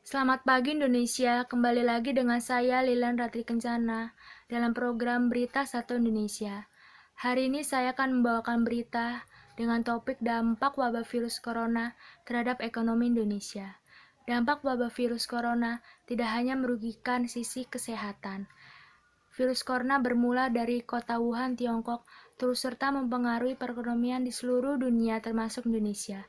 Selamat pagi Indonesia, kembali lagi dengan saya Lilan Ratri Kencana dalam program Berita Satu Indonesia. Hari ini saya akan membawakan berita dengan topik dampak wabah virus corona terhadap ekonomi Indonesia. Dampak wabah virus corona tidak hanya merugikan sisi kesehatan. Virus corona bermula dari kota Wuhan, Tiongkok, terus serta mempengaruhi perekonomian di seluruh dunia termasuk Indonesia.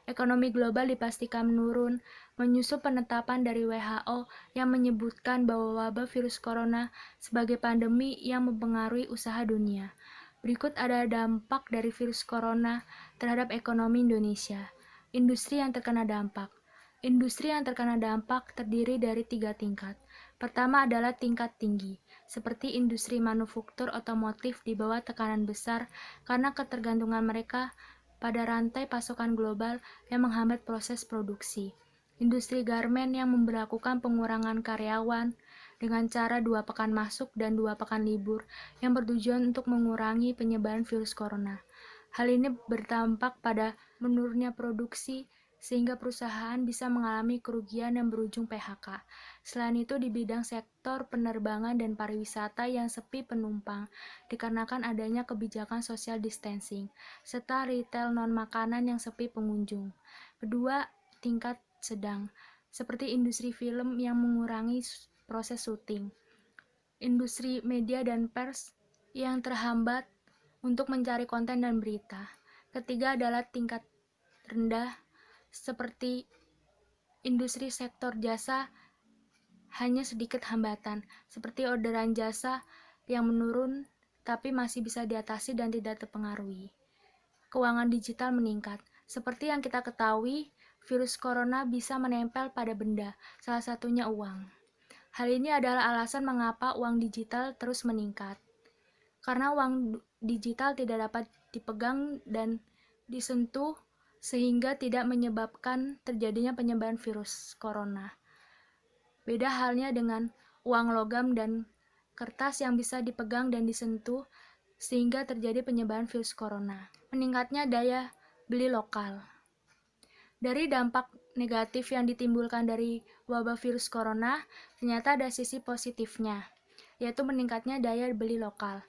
Ekonomi global dipastikan menurun, menyusul penetapan dari WHO yang menyebutkan bahwa wabah virus corona sebagai pandemi yang mempengaruhi usaha dunia. Berikut ada dampak dari virus corona terhadap ekonomi Indonesia. Industri yang terkena dampak. Industri yang terkena dampak terdiri dari 3 tingkat. Pertama adalah tingkat tinggi, seperti industri manufaktur otomotif di bawah tekanan besar karena ketergantungan mereka pada rantai pasokan global yang menghambat proses produksi. Industri garmen yang memberlakukan pengurangan karyawan dengan cara 2 pekan masuk dan 2 pekan libur yang bertujuan untuk mengurangi penyebaran virus corona. Hal ini berdampak pada menurunnya produksi sehingga perusahaan bisa mengalami kerugian yang berujung PHK. Selain itu, di bidang sektor penerbangan dan pariwisata yang sepi penumpang dikarenakan adanya kebijakan social distancing, serta retail non-makanan yang sepi pengunjung. Kedua, tingkat sedang, seperti industri film yang mengurangi proses syuting, industri media dan pers yang terhambat untuk mencari konten dan berita. Ketiga adalah tingkat rendah, seperti industri sektor jasa hanya sedikit hambatan, seperti orderan jasa yang menurun tapi masih bisa diatasi dan tidak terpengaruhi. Keuangan digital meningkat. Seperti yang kita ketahui, virus corona bisa menempel pada benda, salah satunya uang. Hal ini adalah alasan mengapa uang digital terus meningkat. Karena uang digital tidak dapat dipegang dan disentuh sehingga tidak menyebabkan terjadinya penyebaran virus corona. Beda halnya dengan uang logam dan kertas yang bisa dipegang dan disentuh sehingga terjadi penyebaran virus corona. Meningkatnya daya beli lokal. Dari dampak negatif yang ditimbulkan dari wabah virus corona, ternyata ada sisi positifnya, yaitu meningkatnya daya beli lokal.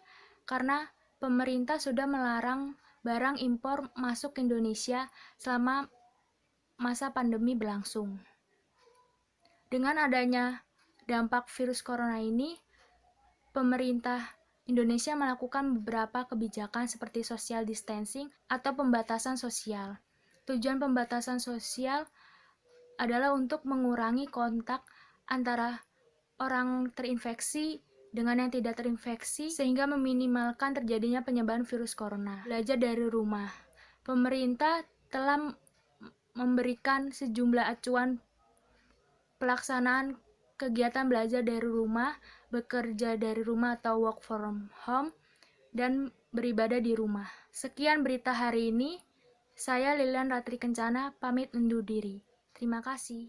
Karena pemerintah sudah melarang barang impor masuk ke Indonesia selama masa pandemi berlangsung. Dengan adanya dampak virus corona ini, pemerintah Indonesia melakukan beberapa kebijakan seperti social distancing atau pembatasan sosial. Tujuan pembatasan sosial adalah untuk mengurangi kontak antara orang terinfeksi dengan yang tidak terinfeksi sehingga meminimalkan terjadinya penyebaran virus corona. Belajar dari rumah. Pemerintah telah memberikan sejumlah acuan pelaksanaan kegiatan belajar dari rumah, bekerja dari rumah atau work from home, dan beribadah di rumah. Sekian berita hari ini. Saya Lilian Ratri Kencana, pamit undur diri. Terima kasih.